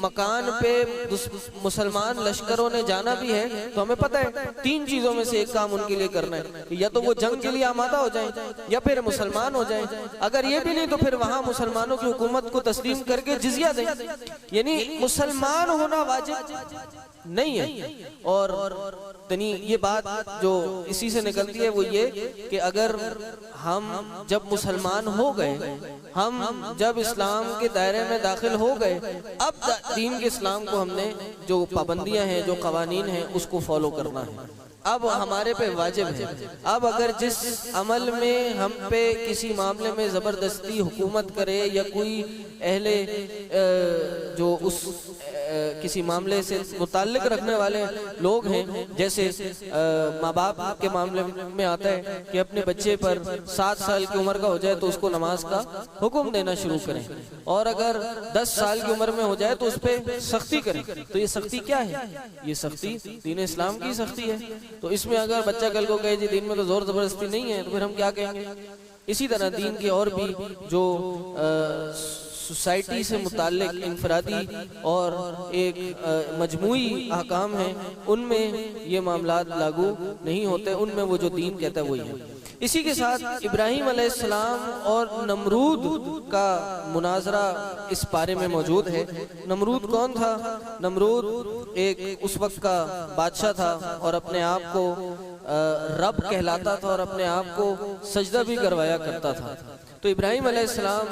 مکان پہ مسلمان لشکروں نے جانا بھی ہے تو ہمیں پتہ ہے 3 چیزوں میں سے ایک کام ان کے لیے کرنا ہے، یا تو وہ جنگ کے لیے آمادہ ہو جائیں یا پھر مسلمان ہو جائیں، اگر یہ بھی نہیں تو پھر وہاں مسلمانوں کی حکومت کو تسلیم کر کے جزیہ دیں، یعنی مسلمان ہونا واجب نہیں ہے۔ اور یہ بات جو اسی سے نکلتی ہے وہ یہ کہ اگر ہم جب مسلمان ہو گئے، ہم جب اسلام کے دائرے میں داخل ہو گئے، اب دین کے اسلام کو ہم نے جو پابندیاں ہیں، جو قوانین ہیں، اس کو فالو کرنا ہے، اب ہمارے پہ واجب ہے۔ اب اگر جس عمل میں ہم پہ کسی معاملے میں زبردستی حکومت کرے یا کوئی اہل جو اس کسی معاملے سے متعلق رکھنے والے لوگ ہیں، جیسے ماں باپ کے معاملے میں آتا ہے کہ اپنے بچے پر 7 سال کی عمر کا ہو جائے تو اس کو نماز کا حکم دینا شروع کریں، اور اگر 10 سال کی عمر میں ہو جائے تو اس پہ سختی کریں، تو یہ سختی کیا ہے؟ یہ سختی دین اسلام کی سختی ہے۔ تو اس میں اگر بچہ کل کو کہے جی دین میں تو زور زبردستی نہیں ہے تو پھر ہم کیا کہیں گے؟ اسی طرح دین کے اور بھی جو سوسائٹی سے متعلق انفرادی اور ایک مجموعی احکام ہیں، ان میں یہ معاملات لاگو نہیں ہوتے، ان میں وہ جو دین کہتا ہے وہی ہے۔ اسی کے ساتھ ابراہیم علیہ السلام اور نمرود کا مناظرہ اس پارے میں موجود ہے۔ نمرود کون تھا؟ نمرود ایک اس وقت کا بادشاہ تھا اور اپنے آپ کو رب کہلاتا تھا اور اپنے آپ کو سجدہ بھی کروایا کرتا تھا۔ تو ابراہیم علیہ السلام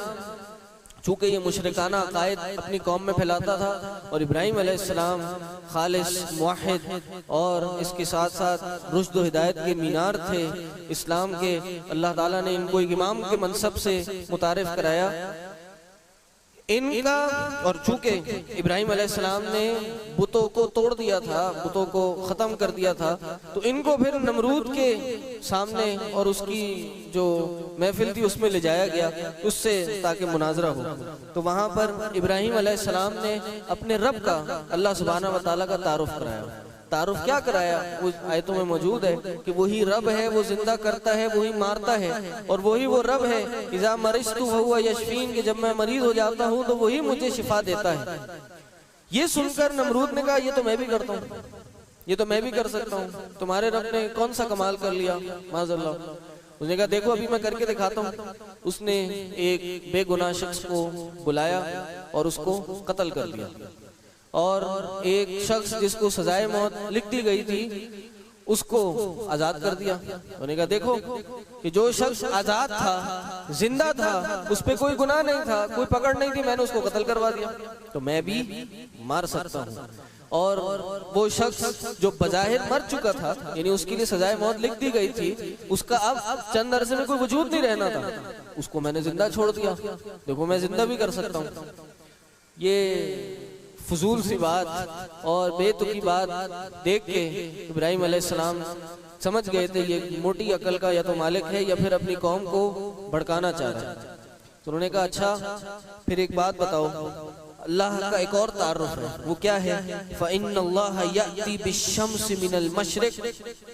چونکہ یہ مشرکانہ عقائد اپنی قوم میں پھیلاتا تھا، اور ابراہیم علیہ السلام خالص موحد اور اس کے ساتھ ساتھ رشد و ہدایت کے مینار تھے اسلام کے، اللہ تعالیٰ نے ان کو ایک امام کے منصب سے متعارف کرایا ان کا۔ اور چونکہ ابراہیم علیہ السلام نے بتوں کو توڑ دیا تھا، بتوں کو ختم کر دیا تھا، تو ان کو پھر نمرود کے سامنے اور اس کی جو محفل تھی اس میں لے جایا گیا اس سے تاکہ مناظرہ ہو۔ تو وہاں پر ابراہیم علیہ السلام نے اپنے رب کا، اللہ سبحانہ و تعالیٰ کا تعارف کرایا۔ تعارف کیا کرایا؟ وہ آیتوں میں موجود ہے کہ وہی رب ہے، وہ زندہ کرتا ہے، وہی مارتا ہے، اور وہی وہ رب ہے اذا مرضت فہو یشفین، کہ جب میں مریض ہو جاتا ہوں تو وہی مجھے شفا دیتا ہے۔ یہ سن کر نمرود نے کہا یہ تو میں بھی کرتا ہوں، یہ تو میں بھی کر سکتا ہوں، تمہارے رب نے کون سا کمال کر لیا، معاذ اللہ۔ اس نے کہا دیکھو ابھی میں کر کے دکھاتا ہوں۔ اس نے ایک بے گناہ شخص کو بلایا اور اس کو قتل کر دیا، اور ایک شخص جس کو سزائے موت لکھ دی گئی تھی اس کو آزاد کر دیا۔ انہوں نے کہا دیکھو کہ جو شخص آزاد تھا، زندہ تھا، اس پہ کوئی گناہ نہیں تھا، کوئی پکڑ نہیں تھی، میں نے اس کو قتل کروا دیا، تو میں بھی مار سکتا ہوں۔ اور وہ شخص جو بظاہر مر چکا تھا، یعنی اس کے لیے سزائے موت لکھ دی گئی تھی، اس کا اب چند عرصے میں کوئی وجود نہیں رہنا تھا، اس کو میں نے زندہ چھوڑ دیا، دیکھو میں زندہ بھی کر سکتا ہوں۔ یہ فضول سی بات اور بے تکی بات دیکھ کے ابراہیم علیہ السلام سمجھ گئے تھے یہ موٹی عقل کا یا تو مالک ہے یا پھر اپنی قوم کو بھڑکانا چاہ رہا ہے۔ تو انہوں نے کہا اچھا پھر ایک بات بتاؤ، اللہ کا ایک اور تعارف ہے، وہ کیا ہے؟ فَإِنَّ اللَّهَ يَأْتِي بِالشَّمْسِ مِنَ الْمَشْرِقِ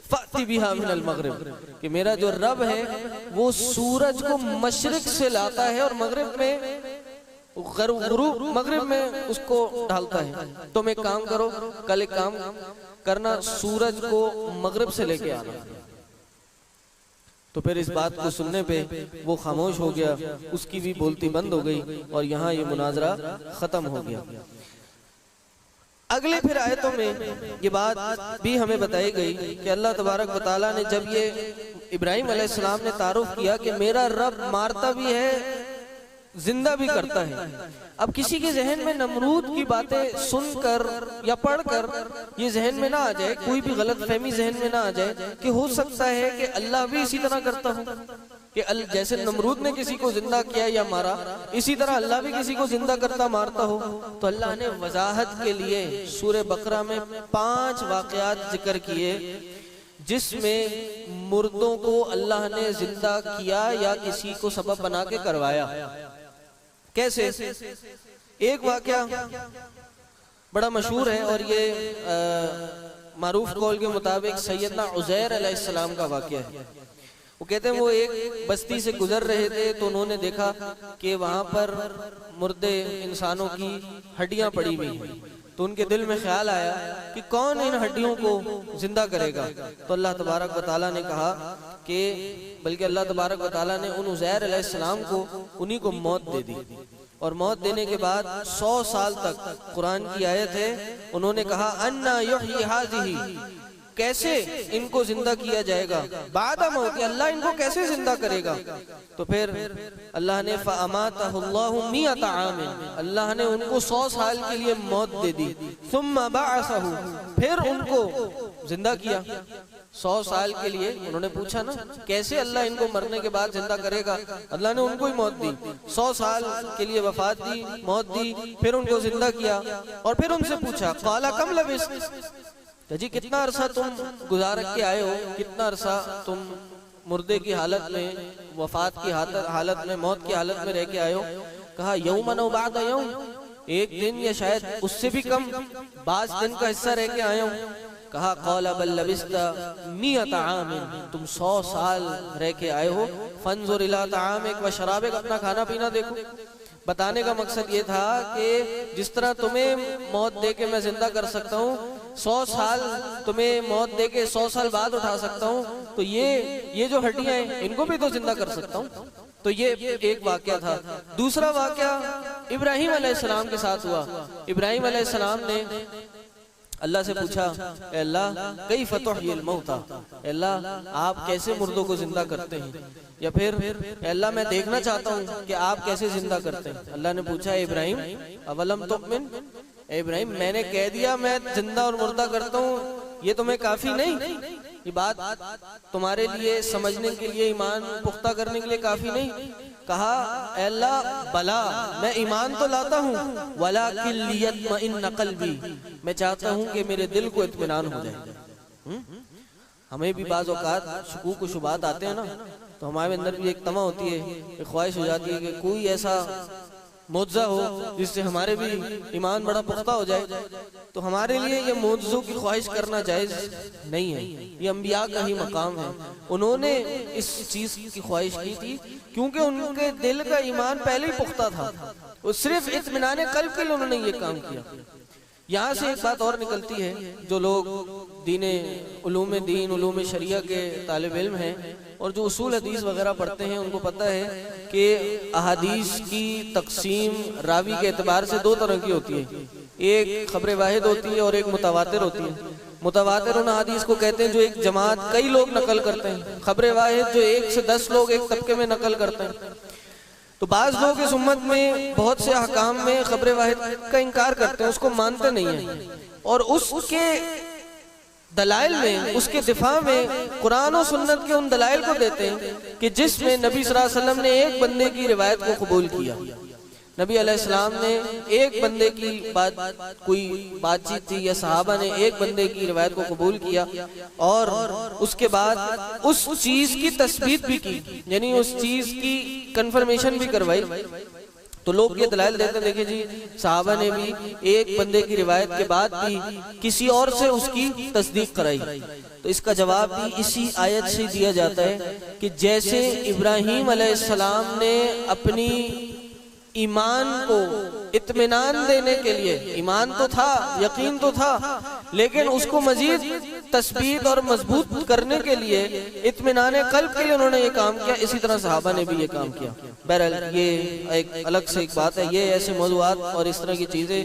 فَأْتِ بِهَا مِنَ الْمَغْرِبِ، کہ میرا جو رب ہے وہ سورج کو مشرق سے لاتا ہے اور مغرب میں غروب مغرب میں اس کو ڈھالتا ہے۔ تم ایک کام کرو، کل ایک کام کرنا، سورج کو مغرب سے لے کے آنا۔ تو پھر اس بات کو سننے پہ وہ خاموش ہو گیا، اس کی بھی بولتی بند ہو گئی اور یہاں یہ مناظرہ ختم ہو گیا۔ اگلے پھر آیتوں میں یہ بات بھی ہمیں بتائی گئی کہ اللہ تبارک و تعالیٰ نے جب یہ ابراہیم علیہ السلام نے تعارف کیا کہ میرا رب مارتا بھی ہے، زندہ بھی کرتا ہے، اب کسی کے ذہن میں نمرود کی باتیں سن کر یا پڑھ کر یہ ذہن میں نہ آ جائے، کوئی بھی غلط فہمی ذہن میں نہ آ جائے کہ ہو سکتا ہے کہ اللہ بھی اسی طرح کرتا ہو، کہ جیسے نمرود نے کسی کو زندہ کیا یا مارا، اسی طرح اللہ بھی کسی کو زندہ کرتا مارتا ہو۔ تو اللہ نے وضاحت کے لیے سورہ بقرہ میں 5 واقعات ذکر کیے جس میں مردوں کو اللہ نے زندہ کیا یا کسی کو سبب بنا کے کروایا۔ کیسے؟ ایک واقعہ بڑا مشہور ہے اور یہ معروف قول کے مطابق سیدنا عزیر علیہ السلام کا واقعہ ہے۔ وہ کہتے ہیں وہ ایک بستی سے گزر رہے تھے تو انہوں نے دیکھا کہ وہاں پر مردے انسانوں کی ہڈیاں پڑی ہوئی ہیں، تو ان کے دل میں خیال آیا کہ کون ان ہڈیوں کو زندہ کرے گا؟ تو اللہ تبارک و تعالیٰ نے کہا کہ بلکہ اللہ تبارک و تعالیٰ نے ان عزیر علیہ السلام کو انہی کو موت دے دی، اور موت دینے کے بعد 100 سال تک قرآن کی آیت ہے، انہوں نے کہا اَنَّا يُحْيِي هَذِهِ، کیسے ان کو زندہ کیا جائے گا بعد موت، اللہ ان کو کیسے زندہ کرے گا؟ تو پھر اللہ نے فَأَمَاتَهُ اللَّهُ مِئَةَ عَامٍ، اللہ نے ان کو 100 سال کے لیے موت دے دی، ثُمَّ بَعَثَهُ، پھر ان کو زندہ کیا 100 سال کے لیے۔ انہوں نے پوچھا نا کیسے اللہ ان کو مرنے کے بعد زندہ کرے گا؟ اللہ نے ان کو ہی موت دی، 100 سال کے لیے وفات دی، موت دی، پھر ان کو زندہ کیا، اور پھر ان سے پوچھا قَالَ كَمْ لَبِثْتَ، جی کتنا عرصہ تم گزار کے آئے ہو، کتنا عرصہ تم مردے کی حالت میں، وفات کی حالت میں، موت کی حالت میں رہ کے آئے ہو؟ کہا یومن و بعد یوم، ایک دن یا شاید اس سے بھی کم، بعض دن کا حصہ رہ کے آئے ہوں۔ کہا قال بل لبست 100 عام، تم 100 سال رہ کے آئے ہو، فانظر الی طعامک و شرابک، اپنا کھانا پینا دیکھو۔ بتانے کا مقصد یہ تھا کہ جس طرح تمہیں موت دے کے میں زندہ کر سکتا ہوں، 100 سال تمہیں موت دے کے 100 سال بعد اٹھا سکتا ہوں، تو یہ جو ہڈیاں ہیں ان کو بھی تو زندہ کر سکتا ہوں۔ تو یہ ایک واقعہ تھا۔ دوسرا واقعہ ابراہیم علیہ السلام کے ساتھ ہوا۔ ابراہیم علیہ السلام نے اللہ سے پوچھا اے اللہ کیف تحیی الموتى، اے اللہ آپ کیسے مردوں کو زندہ کرتے ہیں، یا پھر اے اللہ میں دیکھنا چاہتا ہوں کہ آپ کیسے زندہ کرتے ہیں۔ اللہ نے پوچھا اے ابراہیم اولم تؤمن، اے ابراہیم میں نے کہہ دیا میں زندہ اور مردہ کرتا ہوں، یہ تمہیں کافی نہیں؟ یہ بات تمہارے لیے سمجھنے کے لیے، ایمان پختہ کرنے کے لیے کافی نہیں؟ کہا اے اللہ بلا، میں ایمان تو لاتا ہوں، ولیکن لیطمئن قلبی، میں چاہتا ہوں کہ میرے دل کو اطمینان ہو جائے۔ ہمیں بھی بعض اوقات شکوک و شبہات آتے ہیں نا، تو ہمارے اندر بھی ایک تمہ ہوتی ہے، ایک خواہش ہو جاتی ہے کہ کوئی ایسا معجزہ ہو جس سے ہمارے بھی ایمان بڑا پختہ ہو جائے۔ تو ہمارے لیے یہ معجزوں کی خواہش کرنا جائز نہیں ہے، یہ انبیاء کا ہی مقام ہے۔ انہوں نے اس چیز کی خواہش کی تھی کیونکہ ان کے دل کا ایمان پہلے ہی پختہ تھا، وہ صرف اطمینان قلب کے لیے انہوں نے یہ کام کیا۔ یہاں سے ایک بات اور نکلتی ہے، جو لوگ علوم دین، علوم شریعہ کے طالب علم ہیں اور جو اصول حدیث وغیرہ پڑھتے ہیں، ان کو پتہ ہے کہ احادیث کی تقسیم راوی کے اعتبار سے 2 طرح کی ہوتی ہے، ایک خبر واحد ہوتی ہے اور ایک متواتر ہوتی ہے۔ متواتر ان احادیث کو کہتے ہیں جو ایک جماعت کئی لوگ نقل کرتے ہیں، خبر واحد جو 1 سے 10 لوگ ایک طبقے میں نقل کرتے ہیں۔ تو بعض لوگ اس امت میں بہت سے احکام میں خبر واحد کا انکار کرتے ہیں، اس کو مانتے نہیں ہیں، اور اس کے دلائل میں، اس کے دفاع میں قرآن و سنت کے ان دلائل کو دیتے ہیں کہ جس میں نبی صلی اللہ علیہ وسلم نے ایک بندے کی روایت کو قبول کیا۔ نبی علیہ السلام نے ایک بندے کی کوئی بات چیت تھی، یا صحابہ نے ایک بندے کی روایت کو قبول کیا، اور اس کے بعد اس چیز کی تثبیت بھی کی، یعنی اس چیز کی کنفرمیشن بھی کروائی۔ تو لوگ یہ دلائل دیتے ہیں دیکھیں جی صحابہ نے بھی ایک بندے کی روایت کے بعد بھی کسی اور سے اس کی تصدیق کرائی۔ تو اس کا جواب بھی اسی آیت سے دیا جاتا ہے کہ جیسے ابراہیم علیہ السلام نے اپنی ایمان کو اطمینان دینے کے لیے، ایمان تو تھا، یقین تو تھا، لیکن اس کو مزید تثبیت اور مضبوط کرنے کے لیے، اطمینان قلب کے لیے انہوں نے یہ کام کیا، اسی طرح صحابہ نے بھی یہ کام کیا۔ بہرحال یہ ایک الگ سے ایک بات ہے، یہ ایسے موضوعات اور اس طرح کی چیزیں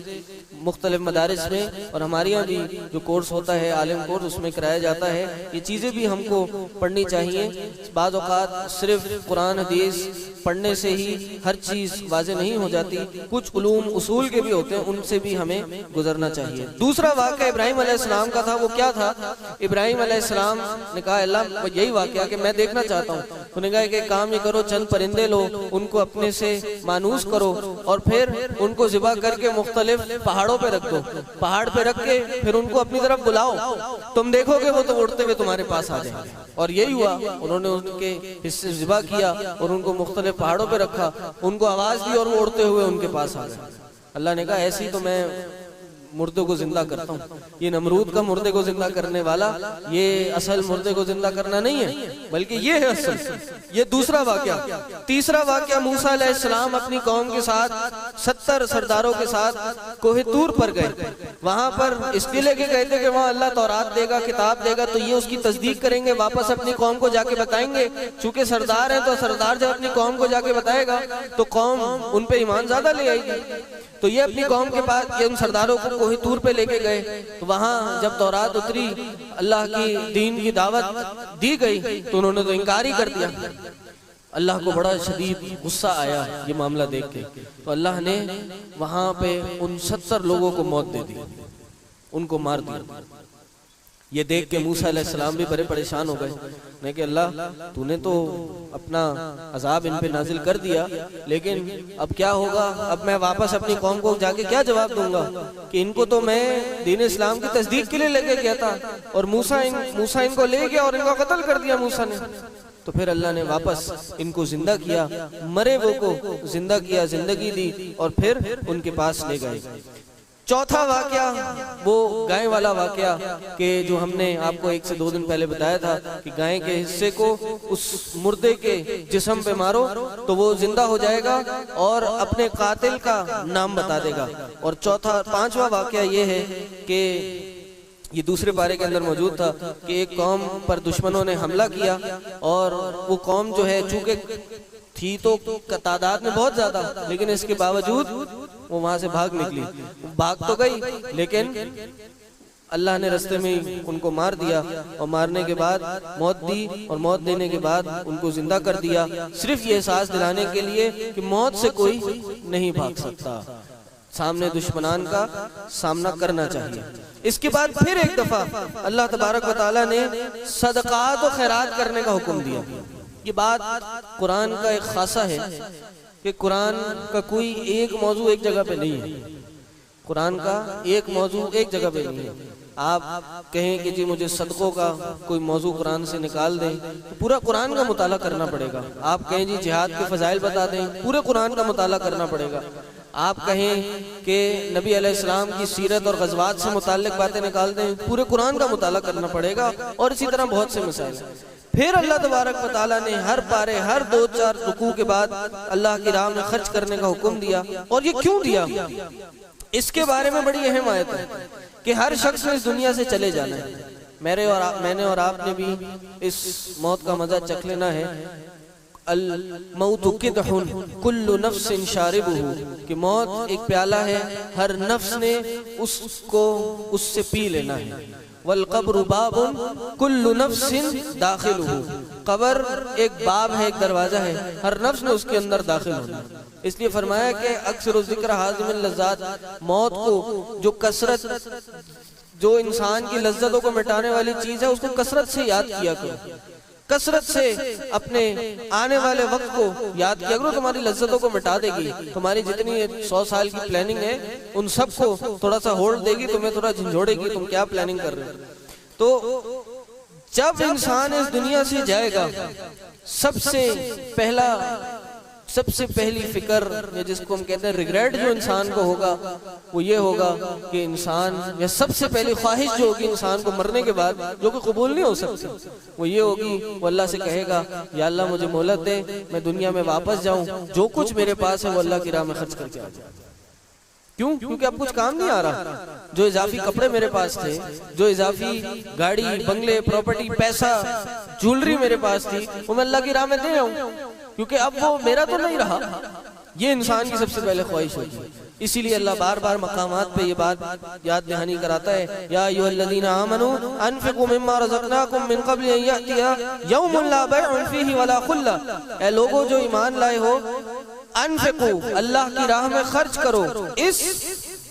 مختلف مدارس میں اور ہمارے یہاں بھی جو کورس ہوتا ہے عالم کورس، اس میں کرایا جاتا ہے۔ یہ چیزیں بھی ہم کو پڑھنی چاہیے۔ بعض اوقات صرف قرآن حدیث پڑھنے سے ہی ہر چیز واضح نہیں ہو جاتی، کچھ علوم اصول کے بھی ہوتے ہیں، ان سے بھی ہمیں گزرنا چاہیے۔ دوسرا واقعہ ابراہیم علیہ السلام کا تھا، وہ کیا تھا؟ ابراہیم علیہ السلام نے کہا اللہ یہی واقعہ کہ میں دیکھنا چاہتا ہوں۔ انہوں نے کہا کہ کام یہ کرو، چند پرندے لو، ان کو اپنے سے مانوس کرو، اور پھر ان کو ذبح کر کے مختلف پہاڑوں پہ رکھ دو، پہاڑ پہ رکھ کے پھر ان کو اپنی طرف بلاؤ، تم دیکھو گے وہ تو اڑتے ہوئے تمہارے پاس آ جائیں گے۔ اور یہی ہوا، انہوں نے ان کے حصے ذبح کیا اور ان کو مختلف پہاڑوں پہ رکھا، ان کو آواز دی اور وہ اڑتے ہوئے ان کے پاس آ گئے۔ اللہ نے کہا ایسی تو میں مردے کو زندہ کرتا ہوں۔ یہ نمرود کا مردے کو زندہ کرنے والا، یہ اصل مردے کو زندہ کرنا نہیں ہے، بلکہ یہ ہے اصل۔ یہ دوسرا واقعہ۔ تیسرا واقعہ، موسیٰ علیہ السلام اپنی قوم کے ساتھ 70 سرداروں کے ساتھ کوہ طور پر گئے۔ وہاں پر اس لیے لے کے گئے تھے کہ وہاں اللہ تورات دے گا، کتاب دے گا، تو یہ اس کی تصدیق کریں گے، واپس اپنی قوم کو جا کے بتائیں گے۔ چونکہ سردار ہیں تو سردار جب اپنی قوم کو جا کے بتائے گا تو قوم ان پہ ایمان زیادہ لے آئے گی۔ تو یہ اپنی قوم کے پاس ان سرداروں کو کوہ طور پہ لے کے گئے، تو وہاں جب تورات اتری، اللہ کی دین کی دعوت دی گئی، تو انہوں نے تو انکار ہی کر دیا۔ اللہ کو بڑا شدید غصہ آیا یہ معاملہ دیکھ کے، تو اللہ نے وہاں پہ ان 70 لوگوں کو موت دے دی، ان کو مار دیا۔ یہ دیکھ کے موسیٰ علیہ السلام بھی بڑے پریشان ہو گئے، نے کہ اللہ تو نے تو اپنا عذاب ان پہ نازل کر دیا، لیکن اب کیا ہوگا؟ اب میں واپس اپنی قوم کو جا کے کیا جواب دوں گا کہ ان کو تو میں دین اسلام کی تصدیق کے لیے لے کے گیا تھا، اور موسیٰ ان کو لے گیا اور ان کو قتل کر دیا موسیٰ نے۔ تو پھر اللہ نے واپس ان کو زندہ کیا، مرے وہ کو زندہ کیا، زندگی دی، اور پھر ان کے پاس لے گئے۔ چوتھا واقعہ وہ گائے والا واقعہ کہ جو ہم نے آپ کو 1 سے 2 دن پہلے بتایا تھا کہ گائے کے حصے کو اس مردے کے جسم پہ مارو تو وہ زندہ ہو جائے گا اور اپنے قاتل کا نام بتا دے گا۔ اور پانچواں واقعہ یہ ہے کہ یہ دوسرے پارے کے اندر موجود تھا کہ ایک قوم پر دشمنوں نے حملہ کیا، اور وہ قوم جو ہے چونکہ تھی تو تعداد میں بہت زیادہ، لیکن اس کے باوجود وہ وہاں سے بھاگ نکلی، بھاگ تو گئی لیکن اللہ نے رستے میں ان کو مار دیا، اور مارنے کے بعد موت دی، اور موت دینے کے بعد ان کو زندہ کر دیا، صرف یہ احساس دلانے کے لیے کہ موت سے کوئی نہیں بھاگ سکتا، سامنے دشمنان کا سامنا کرنا چاہیے۔ اس کے بعد پھر ایک دفعہ اللہ تبارک و تعالیٰ نے صدقات و خیرات کرنے کا حکم دیا۔ یہ بات قرآن کا ایک خاصہ ہے کہ قرآن کا کوئی ایک موضوع ایک جگہ پہ نہیں ہے، قرآن کا ایک موضوع ایک جگہ پہ نہیں ہے۔ آپ کہیں کہ جی مجھے صدقوں کا کوئی موضوع قرآن سے نکال دیں تو پورا قرآن کا مطالعہ کرنا پڑے گا۔ آپ کہیں جی جہاد کے فضائل بتا دیں، پورے قرآن کا مطالعہ کرنا پڑے گا۔ آپ کہیں کہ نبی علیہ السلام کی سیرت اور غزوات سے متعلق باتیں نکال دیں، پورے قرآن کا مطالعہ کرنا پڑے گا، اور اسی طرح بہت سے مسائل ہیں۔ پھر اللہ تبارک و تعالیٰ نے ہر پارے، ہر 2-4 رکوع کے بعد اللہ کی راہ میں خرچ کرنے کا حکم دیا۔ اور یہ کیوں دیا؟ اس کے بارے میں بڑی اہم آیت ہے کہ ہر شخص نے اس دنیا سے چلے جانا ہے۔ میں نے اور آپ نے بھی اس موت کا مزہ چکھ لینا ہے۔ الموت قدح کل نفس شاربہ، کہ موت ایک پیالہ ہے، ہر نفس نے اس سے پی لینا ہے۔ والقبر باب کل نفس داخلہ، قبر ایک باب ہے، ایک دروازہ ہے، ہر نفس نے اس کے اندر داخل ہونا۔ اس لیے فرمایا کہ اکثر الذکر حازم اللذات، موت کو جو انسان کی لذتوں کو مٹانے والی چیز ہے اس کو کثرت سے یاد کیا کرو، کثرت سے اپنے آنے والے وقت کو یاد کیا کرو، تمہاری لذتوں کو مٹا دے گی۔ تمہاری جتنی 100 سال کی پلاننگ ہے ان سب کو تھوڑا سا ہولڈ دے گی، تمہیں تھوڑا جھنجھوڑے گی، تم کیا پلاننگ کر رہے ہو۔ تو جب انسان اس دنیا سے جائے گا، سب سے پہلی فکر یا جس کو ہم کہتے ہیں ریگریٹ جو انسان کو ہوگا وہ یہ ہوگا کہ انسان، یا سب سے پہلی خواہش جو ہوگی انسان کو مرنے کے بعد، جو کہ قبول نہیں ہو سکتی، وہ یہ ہوگی، وہ اللہ سے کہے گا یا اللہ مجھے مہلت دے، میں دنیا میں واپس جاؤں، جو کچھ میرے پاس ہے وہ اللہ کی راہ میں خرچ کر کے آ جاؤں۔ کیوں؟ کیونکہ اب کچھ کام نہیں آ رہا۔ جو اضافی کپڑے میرے پاس تھے، جو اضافی گاڑی، بنگلے، پراپرٹی، پیسہ، جولری میرے پاس تھی، وہ میں اللہ کی راہ میں دے آؤں، کیونکہ اب وہ میرا تو نہیں رہا۔ یہ انسان کی سب سے پہلے خواہش ہوگی۔ اسی لیے اللہ بار بار مقامات پہ یہ بات یاد دہانی کراتا ہے، یا ایھا الذین آمنوا انفقوا مما رزقناکم من قبل ان یأتی یوم لا بیع فیہ ولا خلہ، اے لوگوں جو ایمان لائے ہو، انفقوا، اللہ کی راہ میں خرچ کرو، اس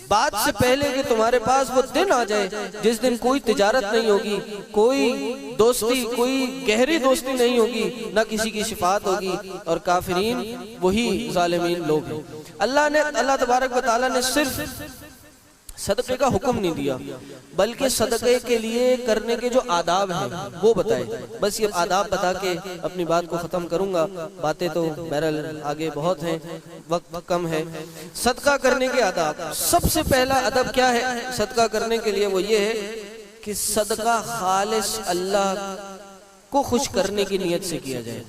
بات سے پہلے کہ تمہارے پاس وہ دن آ جائے جس دن کوئی تجارت نہیں ہوگی، کوئی دوستی، کوئی گہری دوستی نہیں ہوگی، نہ کسی کی شفاعت ہوگی، اور کافرین وہی ظالمین لوگ ہیں۔ اللہ تبارک و تعالیٰ نے صدقے کا حکم نہیں دیا، بلکہ صدقے کے لیے کرنے کے جو آداب ہیں وہ بتائے۔ بس یہ آداب بتا کے اپنی بات کو ختم کروں گا، باتیں تو بہرحال آگے بہت ہیں، وقت کم ہے۔ صدقہ کرنے کے آداب، سب سے پہلا ادب کیا ہے صدقہ کرنے کے لیے؟ وہ یہ ہے کہ صدقہ خالص اللہ کو خوش کرنے کی نیت سے کیا جائے۔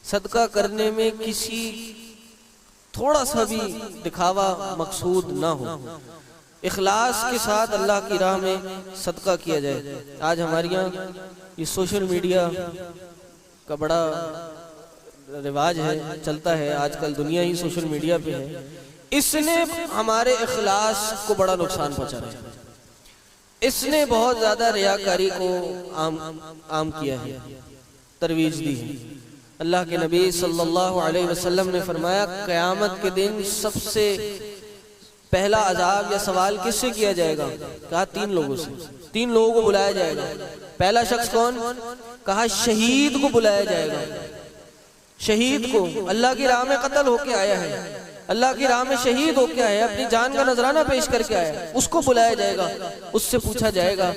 صدقہ کرنے میں کسی تھوڑا سا بھی دکھاوا مقصود نہ ہو، اخلاص کے ساتھ اللہ کی راہ میں صدقہ کیا جائے۔ آج ہمارے یہاں یہ سوشل میڈیا کا بڑا رواج ہے، چلتا ہے، آج کل دنیا ہی سوشل میڈیا پہ ہے۔ اس نے ہمارے اخلاص کو بڑا نقصان پہنچا ہے، اس نے بہت زیادہ ریاکاری کو عام کیا ہے، ترویج دی ہے۔ اللہ کے نبی صلی اللہ علیہ وسلم نے فرمایا قیامت کے دن سب سے پہلا عذاب یا سوال کس سے کیا جائے گا؟ کہا 3 لوگوں سے، 3 لوگوں کو بلایا جائے گا۔ پہلا شخص کون؟ کہا شہید کو بلایا جائے گا۔ شہید کو، اللہ کی راہ میں قتل ہو کے آیا ہے، اللہ کی راہ میں شہید ہو کے آیا ہے، اپنی جان کا نذرانہ پیش کر کے آیا ہے، اس کو بلایا جائے گا، اس سے پوچھا جائے گا،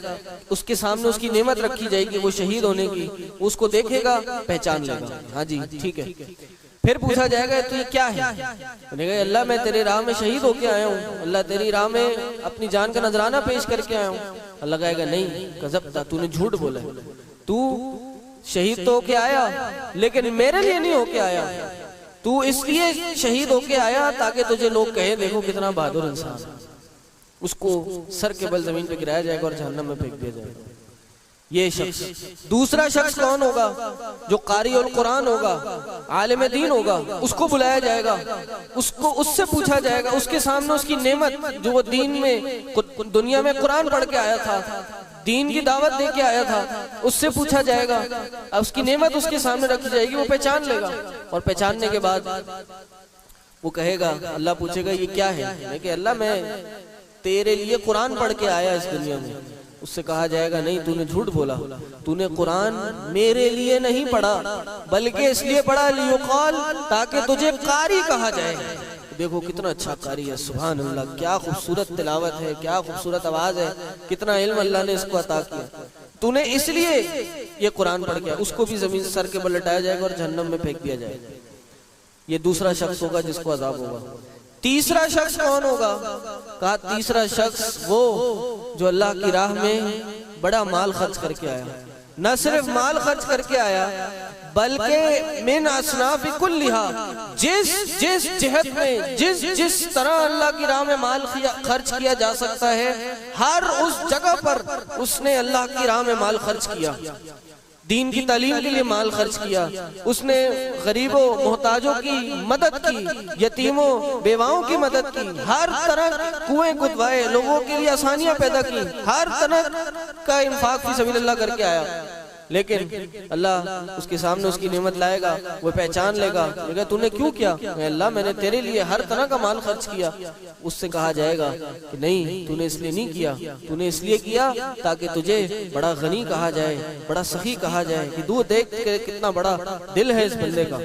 اس کے سامنے اس کی نعمت رکھی جائے گی وہ شہید ہونے کی، اس کو دیکھے گا، پہچان لے گا، ہاں جی ٹھیک ہے۔ پھر پوچھا جائے گا تو یہ کیا ہے؟ انہیں کہا اللہ میں تیرے راہ میں شہید ہو کے آیا ہوں، اللہ تیری راہ میں اپنی جان کا نذرانہ پیش کر کے آیا ہوں۔ اللہ کہے گا نہیں کذبتا، تو نے جھوٹ بولا ہے، تو شہید تو ہو کے آیا لیکن میرے لیے نہیں ہو کے آیا، تو اس لیے شہید ہو کے آیا تاکہ تجھے لوگ کہیں دیکھو کتنا بہادر انسان۔ اس کو سر کے بل زمین پہ گرایا جائے گا اور جہنم میں پھینک دیا جائے گا۔ یہ شخص۔ دوسرا شخص کون ہوگا؟ جو قاری القرآن ہوگا، عالم دین ہوگا، اس کو بلایا جائے گا، اس سے پوچھا جائے گا، اس کے سامنے اس کی نعمت جو وہ دین میں دنیا میں قرآن پڑھ کے آیا تھا، دین کی دعوت دے کے آیا تھا، اس سے پوچھا جائے گا، اس کی نعمت اس کے سامنے رکھی جائے گی، وہ پہچان لے گا، اور پہچاننے کے بعد وہ کہے گا، اللہ پوچھے گا یہ کیا ہے؟ میں کہ اللہ میں تیرے لیے قرآن پڑھ کے آیا اس دنیا میں۔ اس سے کہا جائے گا نہیں تو نے جھوٹ بولا، تو نے قرآن میرے لیے نہیں پڑھا بلکہ اس لیے پڑھا لیقال تاکہ تجھے قاری کہا جائے۔ دیکھو کتنا اچھا قاری ہے، سبحان اللہ، کیا خوبصورت تلاوت ہے، کیا خوبصورت آواز ہے، کتنا علم اللہ نے اس کو عطا کیا، تو نے اس لیے یہ قرآن پڑھ گیا۔ اس کو بھی زمین سر کے بل لٹایا جائے گا اور جہنم میں پھینک دیا جائے گا۔ یہ دوسرا شخص ہوگا جس کو عذاب ہوگا۔ تیسرا شخص کون ہوگا؟ کہا تیسرا شخص وہ جو اللہ کی راہ میں بڑا مال خرچ کر کے آیا، نہ صرف مال خرچ کر کے آیا بلکہ من اصناف کلھا، جس جہت میں جس طرح اللہ کی راہ میں مال خرچ کیا جا سکتا ہے، ہر اس جگہ پر اس نے اللہ کی راہ میں مال خرچ کیا۔ دین کی تعلیم کے لیے مال خرچ کیا، اس نے غریبوں محتاجوں کی مدد کی، یتیموں بیواؤں کی مدد کی، ہر طرح کنویں کھدوائے، لوگوں کے لیے آسانیاں پیدا کی، ہر طرح کا انفاق فی سبیل اللہ کر کے آیا۔ لیکن اللہ اس کے سامنے اس کی نعمت لائے گا، وہ پہچان لے گا، کہے گا تو نے کیوں کیا؟ اللہ میں نے تیرے لیے ہر طرح کا مال خرچ کیا۔ اس سے کہا جائے گا کہ نہیں تو نے اس لیے نہیں کیا، تو نے اس لیے کیا تاکہ تجھے بڑا غنی کہا جائے، بڑا سخی کہا جائے کہ دو دیکھ کے کتنا بڑا دل ہے اس بندے کا۔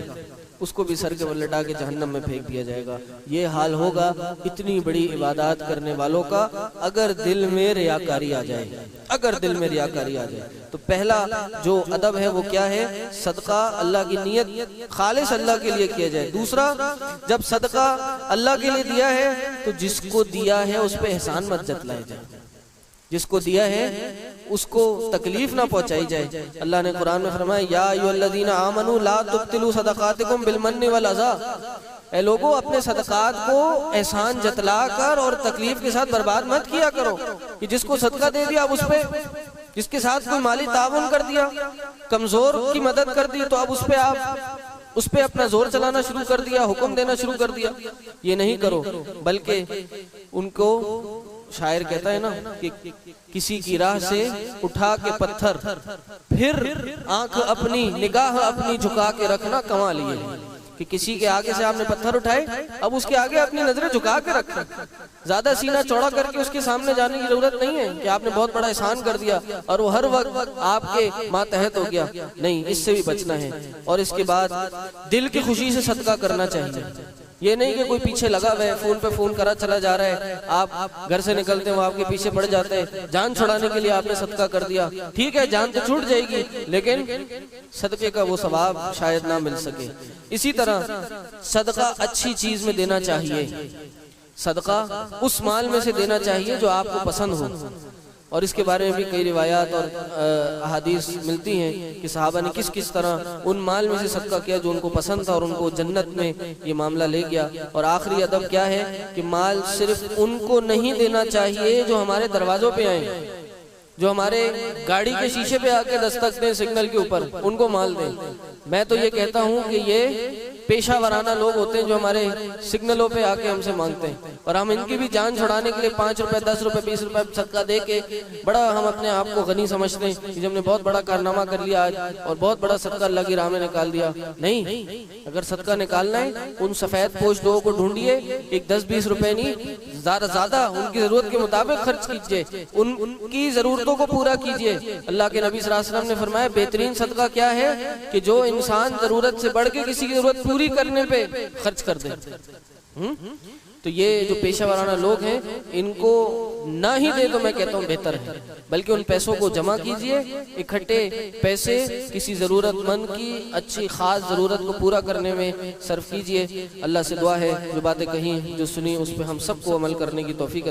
اس کو بھی سر کے بل لٹا کے جہنم میں پھینک دیا جائے گا۔ یہ حال ہوگا اتنی بڑی عبادات کرنے والوں کا اگر دل میں ریاکاری آ جائے، اگر دل میں ریاکاری آ جائے۔ تو پہلا جو ادب ہے وہ کیا ہے؟ صدقہ اللہ کی نیت خالص اللہ کے لیے کیا جائے۔ دوسرا، جب صدقہ اللہ کے لیے دیا ہے تو جس کو دیا ہے اس پہ احسان مت جتلائے جائے، جس کو دیا ہے اس کو تکلیف نہ پہنچائی جائے۔ اللہ نے قرآن میں فرمایا یا ایھا الذین آمنوا لا تبطلوا صدقاتکم بالمن والاذی، اے لوگو اپنے صدقات کو احسان جتلا کر اور تکلیف کے ساتھ برباد مت کیا کرو کہ جس کو صدقہ دے دیا اب اس پہ، جس کے ساتھ کوئی مالی تعاون کر دیا، کمزور کی مدد کر دی تو اب اس پہ اپنا زور چلانا شروع کر دیا، حکم دینا شروع کر دیا۔ یہ نہیں کرو، بلکہ ان کو شاعر کہتا ہے نا کہ کسی کی راہ سے اٹھا کے پتھر پھر آنکھ اپنی نگاہ اپنی جھکا کے رکھنا کما لیے، کہ کسی کے آگے سے آپ نے پتھر اٹھائے اب اس کے آگے اپنی نظریں جھکا کے رکھیں، زیادہ سینہ چوڑا کر کے اس کے سامنے جانے کی ضرورت نہیں ہے کہ آپ نے بہت بڑا احسان کر دیا اور وہ ہر وقت آپ کے ماتحت ہو گیا، نہیں، اس سے بھی بچنا ہے۔ اور اس کے بعد دل کی خوشی سے صدقہ کرنا چاہیے، یہ نہیں کہ کوئی پیچھے لگا ہوا ہے، فون پہ فون کرا چلا جا رہا ہے، آپ گھر سے نکلتے ہیں وہ آپ کے پیچھے پڑ جاتے ہیں، جان چھڑانے کے لیے آپ نے صدقہ کر دیا، ٹھیک ہے جان تو چھوٹ جائے گی لیکن صدقے کا وہ ثواب شاید نہ مل سکے۔ اسی طرح صدقہ اچھی چیز میں دینا چاہیے، صدقہ اس مال میں سے دینا چاہیے جو آپ کو پسند ہو، اور اس کے بارے میں بھی کئی روایات اور احادیث ملتی ہیں کہ صحابہ نے کس کس طرح ان مال میں سے صدقہ کیا جو ان کو پسند تھا اور ان کو جنت میں یہ معاملہ لے گیا۔ اور آخری ادب کیا ہے کہ مال صرف ان کو نہیں دینا چاہیے جو ہمارے دروازوں پہ آئیں، جو ہمارے گاڑی کے شیشے پہ آ کے دستک دیں سگنل کے اوپر، ان کو مال دیں۔ میں تو یہ کہتا ہوں کہ یہ پیشہ ورانہ لوگ ہوتے ہیں جو ہمارے سگنلوں پہ آ کے ہم سے مانگتے ہیں، اور ہم ان کی بھی جان چھڑانے کے لیے 5 روپے 10 روپے 20 روپے صدقہ دے کے بڑا ہم اپنے آپ کو غنی سمجھتے ہیں کہ ہم نے بہت بڑا کارنامہ کر لیا آج اور بہت بڑا صدقہ اللہ کی راہ میں نکال دیا۔ نہیں، اگر صدقہ نکالنا ہے ان سفید پوش لوگوں کو ڈھونڈیے، ایک 10-20 روپے نہیں، زیادہ ان کی ضرورت کے مطابق خرچ کیجئے، ان کی ضرورتوں کو پورا کیجئے۔ اللہ کے نبی صلی اللہ علیہ وسلم نے فرمایا بہترین صدقہ کیا ہے کہ جو انسان ضرورت سے بڑھ کے کسی کی ضرورت پوری کرنے پہ خرچ کر دے۔ تو یہ جو پیشہ ورانہ لوگ ہیں ان کو نہ ہی دے تو میں کہتا ہوں بہتر ہے، بلکہ ان پیسوں کو جمع کیجئے، اکٹھے پیسے کسی ضرورت مند کی اچھی خاص ضرورت کو پورا کرنے میں صرف کیجئے۔ اللہ سے دعا ہے جو باتیں کہیں جو سنی اس پہ ہم سب کو عمل کرنے کی توفیق